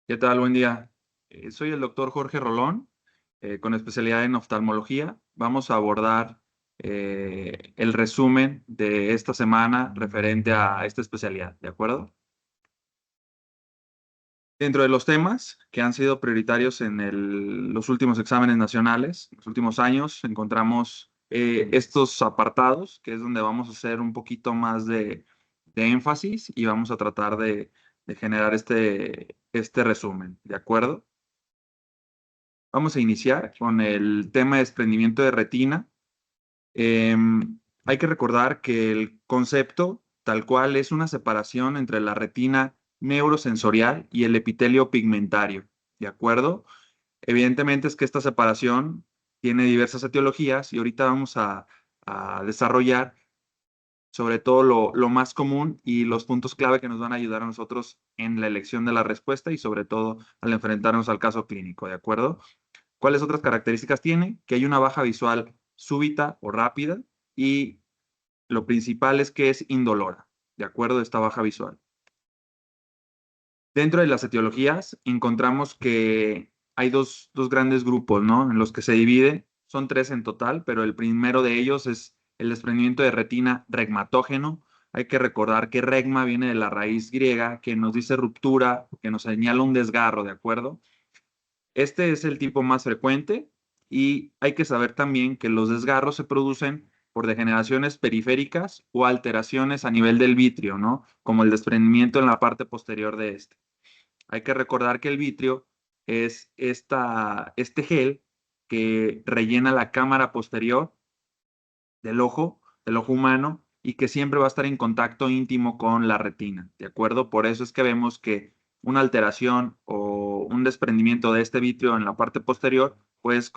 ¿Qué tal? Buen día. Soy el doctor Jorge Rolón, con especialidad en oftalmología. Vamos a abordar el resumen de esta semana referente a esta especialidad, ¿de acuerdo? Dentro de los temas que han sido prioritarios en los últimos exámenes nacionales, los últimos años, encontramos estos apartados, que es donde vamos a hacer un poquito más de énfasis y vamos a tratar de generar este resumen, ¿de acuerdo? Vamos a iniciar con el tema de desprendimiento de retina. Hay que recordar que el concepto tal cual es una separación entre la retina neurosensorial y el epitelio pigmentario, ¿de acuerdo? Evidentemente es que esta separación tiene diversas etiologías y ahorita vamos a desarrollar sobre todo lo más común y los puntos clave que nos van a ayudar a nosotros en la elección de la respuesta y sobre todo al enfrentarnos al caso clínico, ¿de acuerdo? ¿Cuáles otras características tiene? Que hay una baja visual súbita o rápida y lo principal es que es indolora, de acuerdo a esta baja visual. Dentro de las etiologías encontramos que hay dos grandes grupos, ¿no? En los que se divide, son tres en total, pero el primero de ellos es el desprendimiento de retina regmatógeno. Hay que recordar que regma viene de la raíz griega que nos dice ruptura, que nos señala un desgarro, ¿de acuerdo? Este es el tipo más frecuente y hay que saber también que los desgarros se producen por degeneraciones periféricas o alteraciones a nivel del vitrio, ¿no? Como el desprendimiento en la parte posterior de este. Hay que recordar que el vitrio es este gel que rellena la cámara posterior del ojo humano, y que siempre va a estar en contacto íntimo con la retina, ¿de acuerdo? Por eso es que vemos que una alteración o un desprendimiento de este vitrio en la parte posterior, pues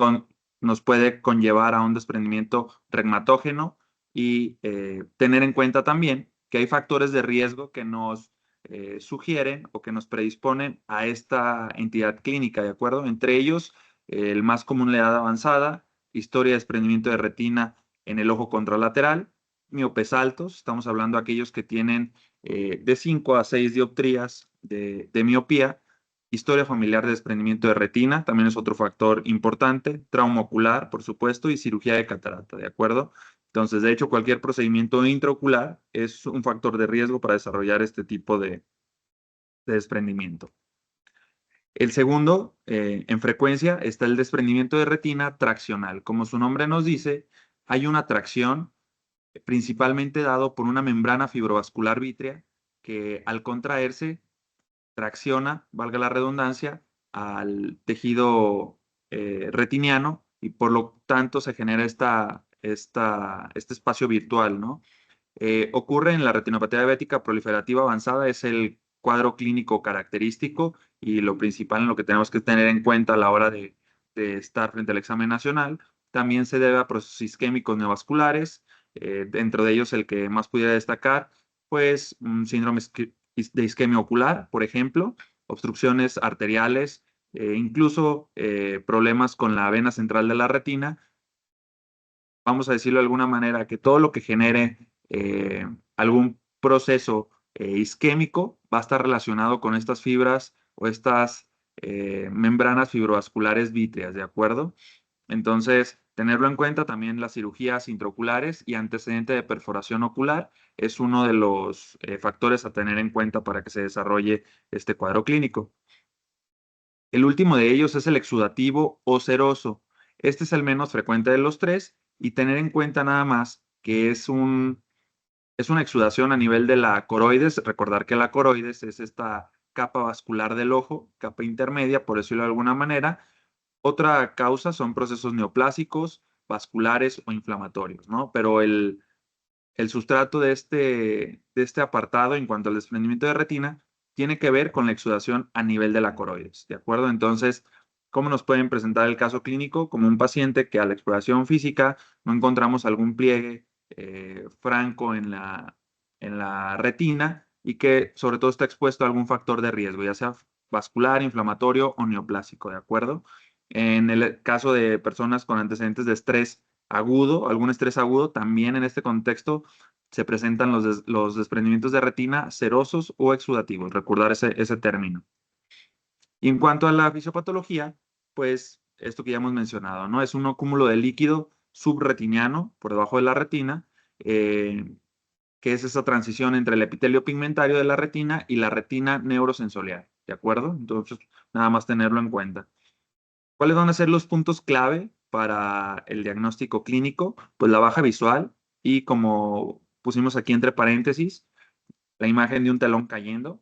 nos puede conllevar a un desprendimiento regmatógeno y tener en cuenta también que hay factores de riesgo que nos sugieren o que nos predisponen a esta entidad clínica, ¿de acuerdo? Entre ellos, el más común, la edad avanzada, historia de desprendimiento de retina en el ojo contralateral, miopes altos, estamos hablando de aquellos que tienen de 5 a 6 dioptrías de miopía, historia familiar de desprendimiento de retina, también es otro factor importante, trauma ocular, por supuesto, y cirugía de catarata, ¿de acuerdo? Entonces, de hecho, cualquier procedimiento intraocular es un factor de riesgo para desarrollar este tipo de desprendimiento. El segundo, en frecuencia, está el desprendimiento de retina traccional. Como su nombre nos dice, hay una tracción principalmente dado por una membrana fibrovascular vítrea que al contraerse tracciona, valga la redundancia, al tejido retiniano y por lo tanto se genera este espacio virtual, ¿no? Ocurre en la retinopatía diabética proliferativa avanzada, es el cuadro clínico característico y lo principal en lo que tenemos que tener en cuenta a la hora de estar frente al examen nacional. También se debe a procesos isquémicos neovasculares, dentro de ellos el que más pudiera destacar, pues un síndrome de isquemia ocular, por ejemplo, obstrucciones arteriales, incluso problemas con la vena central de la retina, vamos a decirlo de alguna manera, que todo lo que genere algún proceso isquémico va a estar relacionado con estas fibras o estas membranas fibrovasculares vítreas, ¿de acuerdo? Entonces, tenerlo en cuenta también las cirugías intraoculares y antecedente de perforación ocular es uno de los factores a tener en cuenta para que se desarrolle este cuadro clínico. El último de ellos es el exudativo o seroso. Este es el menos frecuente de los tres y tener en cuenta nada más que es una exudación a nivel de la coroides. Recordar que la coroides es esta capa vascular del ojo, capa intermedia, por decirlo de alguna manera. Otra causa son procesos neoplásicos, vasculares o inflamatorios, ¿no? Pero el sustrato de este apartado en cuanto al desprendimiento de retina tiene que ver con la exudación a nivel de la coroides, ¿de acuerdo? Entonces, ¿cómo nos pueden presentar el caso clínico? Como un paciente que a la exploración física no encontramos algún pliegue franco en la retina y que sobre todo está expuesto a algún factor de riesgo, ya sea vascular, inflamatorio o neoplásico, ¿de acuerdo? En el caso de personas con antecedentes de estrés agudo, algún estrés agudo, también en este contexto se presentan los desprendimientos de retina serosos o exudativos, recordar ese término. Y en cuanto a la fisiopatología, pues esto que ya hemos mencionado, ¿no? Es un cúmulo de líquido subretiniano por debajo de la retina, que es esa transición entre el epitelio pigmentario de la retina y la retina neurosensorial, ¿de acuerdo? Entonces, nada más tenerlo en cuenta. ¿Cuáles van a ser los puntos clave para el diagnóstico clínico? Pues la baja visual y, como pusimos aquí entre paréntesis, la imagen de un telón cayendo.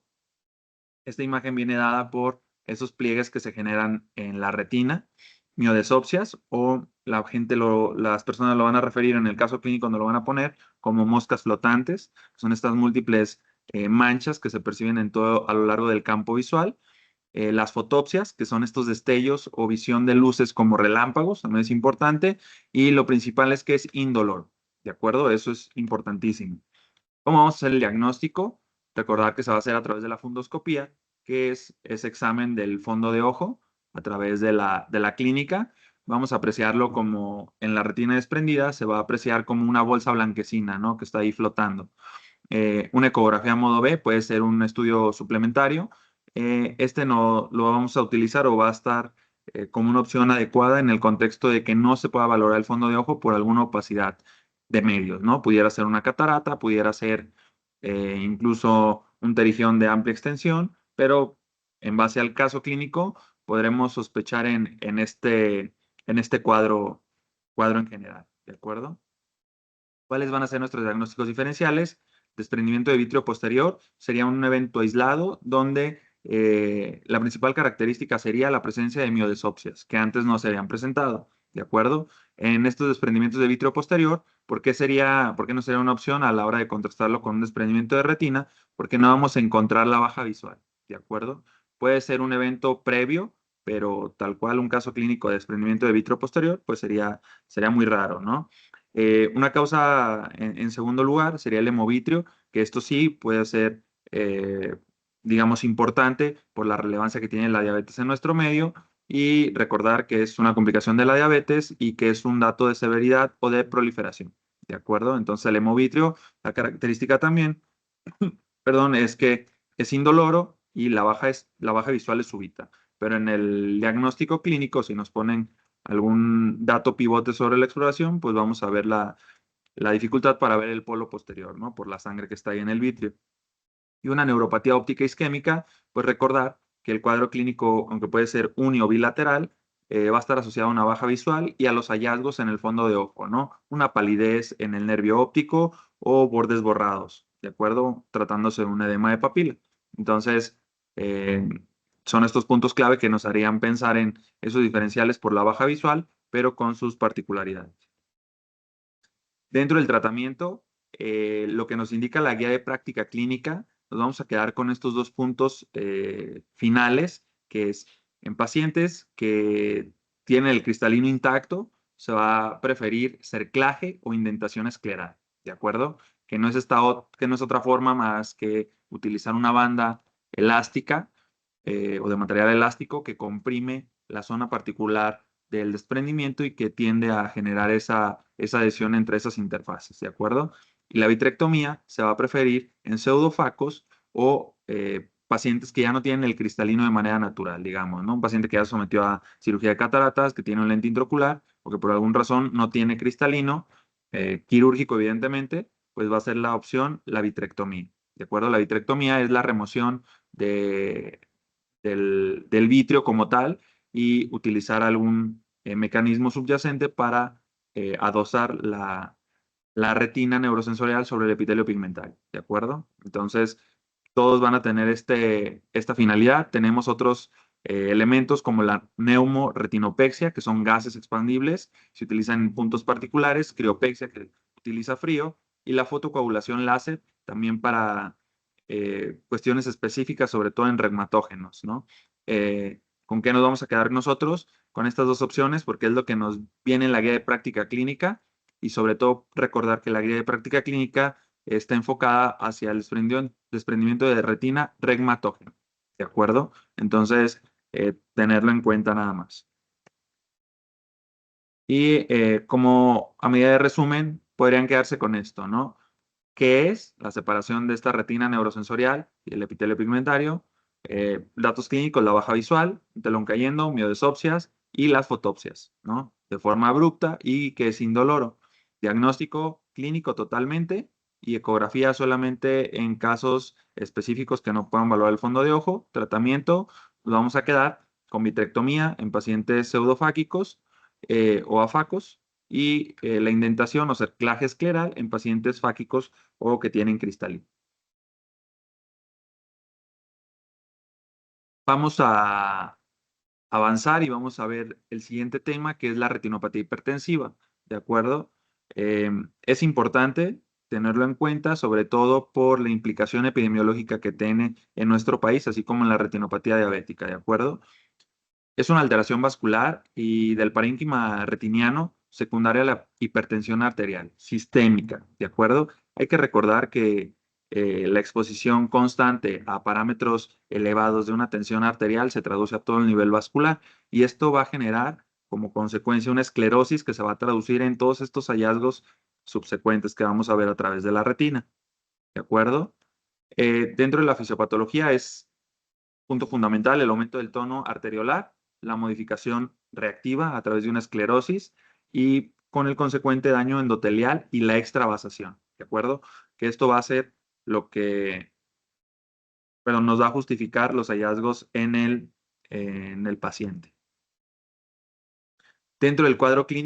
Esta imagen viene dada por esos pliegues que se generan en la retina, miodesopsias, o las personas lo van a referir en el caso clínico cuando lo van a poner como moscas flotantes. Son estas múltiples manchas que se perciben en todo a lo largo del campo visual. Las fotopsias, que son estos destellos o visión de luces como relámpagos, también es importante. Y lo principal es que es indolor, ¿de acuerdo? Eso es importantísimo. ¿Cómo vamos a hacer el diagnóstico? Recordar que se va a hacer a través de la fundoscopía, que es ese examen del fondo de ojo a través de la clínica. Vamos a apreciarlo como en la retina desprendida, se va a apreciar como una bolsa blanquecina, ¿no? Que está ahí flotando. Una ecografía modo B puede ser un estudio suplementario. Este no lo vamos a utilizar o va a estar como una opción adecuada en el contexto de que no se pueda valorar el fondo de ojo por alguna opacidad de medios, ¿no? Pudiera ser una catarata, pudiera ser incluso un terigión de amplia extensión, pero en base al caso clínico podremos sospechar en este cuadro en general, ¿de acuerdo? ¿Cuáles van a ser nuestros diagnósticos diferenciales? Desprendimiento de vitrio posterior sería un evento aislado donde la principal característica sería la presencia de miodesopsias, que antes no se habían presentado, ¿de acuerdo? En estos desprendimientos de vitrio posterior, ¿por qué no sería una opción a la hora de contrastarlo con un desprendimiento de retina? Porque no vamos a encontrar la baja visual, ¿de acuerdo? Puede ser un evento previo, pero tal cual un caso clínico de desprendimiento de vitrio posterior, pues sería muy raro, ¿no? Una causa en segundo lugar sería el hemovitrio, que esto sí puede ser, digamos, importante por la relevancia que tiene la diabetes en nuestro medio y recordar que es una complicación de la diabetes y que es un dato de severidad o de proliferación, ¿de acuerdo? Entonces el hemovitrio, la característica también, perdón, es que es indoloro y la baja visual es súbita, pero en el diagnóstico clínico, si nos ponen algún dato pivote sobre la exploración, pues vamos a ver la dificultad para ver el polo posterior, ¿no? Por la sangre que está ahí en el vitrio. Y una neuropatía óptica isquémica, pues recordar que el cuadro clínico, aunque puede ser uni o bilateral, va a estar asociado a una baja visual y a los hallazgos en el fondo de ojo, ¿no? Una palidez en el nervio óptico o bordes borrados, ¿de acuerdo? Tratándose de un edema de papila. Entonces, eh, son estos puntos clave que nos harían pensar en esos diferenciales por la baja visual, pero con sus particularidades. Dentro del tratamiento, lo que nos indica la guía de práctica clínica, nos vamos a quedar con estos dos puntos finales, que es en pacientes que tienen el cristalino intacto, se va a preferir cerclaje o indentación escleral, ¿de acuerdo? Que no es otra forma más que utilizar una banda elástica o de material elástico que comprime la zona particular del desprendimiento y que tiende a generar esa adhesión entre esas interfaces, ¿de acuerdo? Y la vitrectomía se va a preferir en pseudofacos o pacientes que ya no tienen el cristalino de manera natural, digamos, ¿no? Un paciente que ya se sometió a cirugía de cataratas, que tiene un lente intraocular o que por alguna razón no tiene cristalino, quirúrgico evidentemente, pues va a ser la opción la vitrectomía, ¿de acuerdo? La vitrectomía es la remoción del vitrio como tal y utilizar algún mecanismo subyacente para adosar la retina neurosensorial sobre el epitelio pigmentario, ¿de acuerdo? Entonces, todos van a tener esta finalidad. Tenemos otros elementos como la neumoretinopexia, que son gases expandibles, se utilizan en puntos particulares, criopexia, que utiliza frío, y la fotocoagulación láser, también para cuestiones específicas, sobre todo en reumatógenos, ¿no? ¿Con qué nos vamos a quedar nosotros? Con estas dos opciones, porque es lo que nos viene en la guía de práctica clínica y sobre todo recordar que la guía de práctica clínica está enfocada hacia el desprendimiento de retina reumatógeno, ¿de acuerdo? Entonces, tenerlo en cuenta nada más. Y como a medida de resumen, podrían quedarse con esto, ¿no? ¿Qué es la separación de esta retina neurosensorial y el epitelio pigmentario? Datos clínicos, la baja visual, telón cayendo, miodesopsias y las fotopsias, ¿no? De forma abrupta y que es indoloro. Diagnóstico clínico totalmente y ecografía solamente en casos específicos que no puedan valorar el fondo de ojo. Tratamiento, nos vamos a quedar con vitrectomía en pacientes pseudofáquicos o afacos y la indentación o cerclaje escleral en pacientes fáquicos o que tienen cristalino. Vamos a avanzar y vamos a ver el siguiente tema, que es la retinopatía hipertensiva, ¿de acuerdo? Es importante tenerlo en cuenta, sobre todo por la implicación epidemiológica que tiene en nuestro país, así como en la retinopatía diabética, ¿de acuerdo? Es una alteración vascular y del parénquima retiniano secundaria a la hipertensión arterial sistémica, ¿de acuerdo? Hay que recordar que la exposición constante a parámetros elevados de una tensión arterial se traduce a todo el nivel vascular y esto va a generar como consecuencia una esclerosis que se va a traducir en todos estos hallazgos subsecuentes que vamos a ver a través de la retina, ¿de acuerdo? Dentro de la fisiopatología es punto fundamental, el aumento del tono arteriolar, la modificación reactiva a través de una esclerosis y con el consecuente daño endotelial y la extravasación, ¿de acuerdo? Que esto va a ser lo que, pero nos va a justificar los hallazgos en el paciente. Dentro del cuadro clínico,